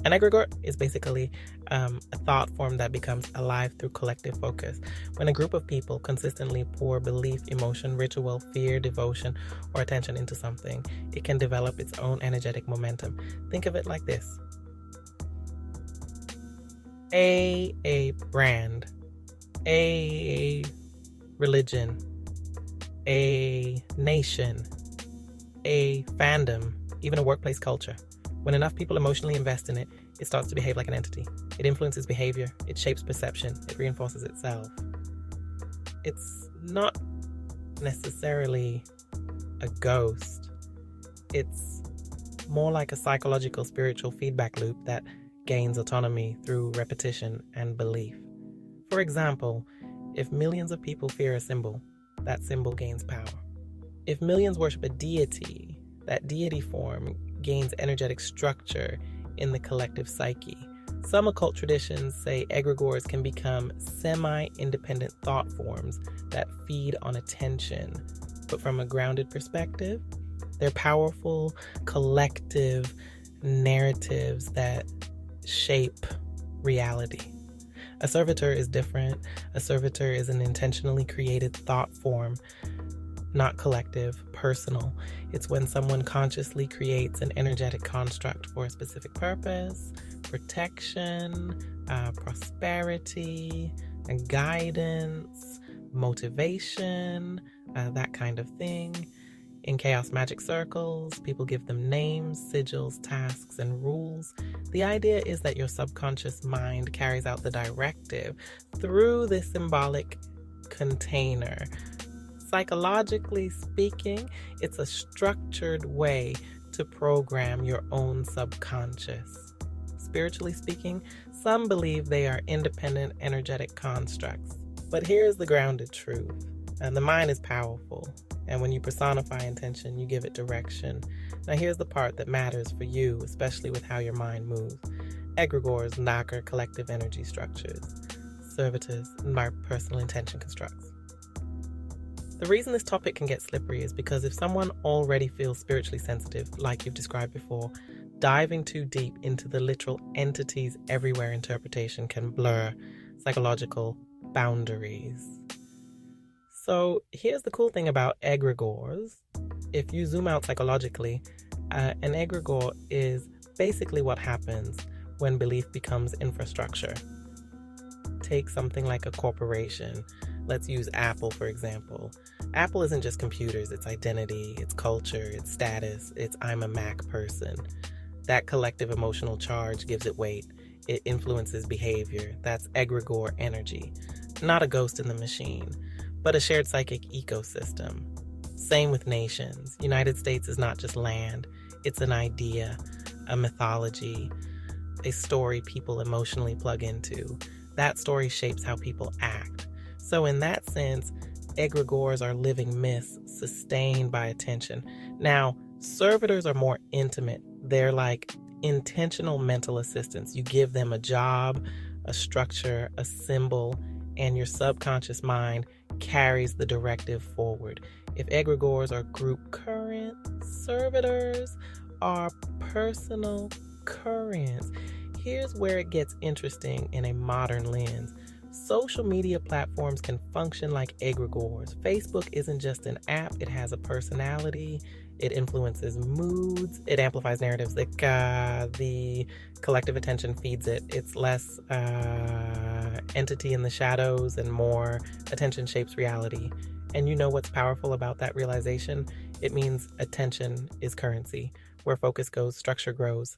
An egregore is basically a thought form that becomes alive through collective focus. When a group of people consistently pour belief, emotion, ritual, fear, devotion, or attention into something, it can develop its own energetic momentum. Think of it like this: a brand, a religion, a nation, a fandom, even a workplace culture. When enough people emotionally invest in it, it starts to behave like an entity. It influences behavior, it shapes perception, it reinforces itself. It's not necessarily a ghost. It's more like a psychological spiritual feedback loop that gains autonomy through repetition and belief. For example, if millions of people fear a symbol, that symbol gains power. If millions worship a deity, that deity form gains energetic structure in the collective psyche. Some occult traditions say egregores can become semi-independent thought forms that feed on attention. But from a grounded perspective, they're powerful collective narratives that shape reality. A servitor is different. A servitor is an intentionally created thought form, not collective, personal. It's when someone consciously creates an energetic construct for a specific purpose, protection, prosperity, and guidance, motivation, that kind of thing. In chaos magic circles, people give them names, sigils, tasks, and rules. The idea is that your subconscious mind carries out the directive through this symbolic container. Psychologically speaking, it's a structured way to program your own subconscious. Spiritually speaking, some believe they are independent energetic constructs. But here's the grounded truth. The mind is powerful, and when you personify intention, you give it direction. Now here's the part that matters for you, especially with how your mind moves. Egregores knocker collective energy structures. Servitors my personal intention constructs. The reason this topic can get slippery is because if someone already feels spiritually sensitive, like you've described before, diving too deep into the literal entities everywhere interpretation can blur psychological boundaries. So here's the cool thing about egregores. If you zoom out psychologically, an egregore is basically what happens when belief becomes infrastructure. Take something like a corporation. Let's use Apple, for example. Apple isn't just computers, it's identity, it's culture, it's status, it's I'm a Mac person. That collective emotional charge gives it weight. It influences behavior. That's egregore energy. Not a ghost in the machine, but a shared psychic ecosystem. Same with nations. United States is not just land. It's an idea, a mythology, a story people emotionally plug into. That story shapes how people act. So in that sense, egregores are living myths sustained by attention. Now, servitors are more intimate. They're like intentional mental assistants. You give them a job, a structure, a symbol, and your subconscious mind carries the directive forward. If egregores are group current, servitors are personal currents. Here's where it gets interesting in a modern lens. Social media platforms can function like egregores. Facebook isn't just an app, it has a personality, it influences moods, it amplifies narratives. The collective attention feeds it. It's less entity in the shadows and more attention shapes reality. And you know what's powerful about that realization? It means attention is currency. Where focus goes, structure grows.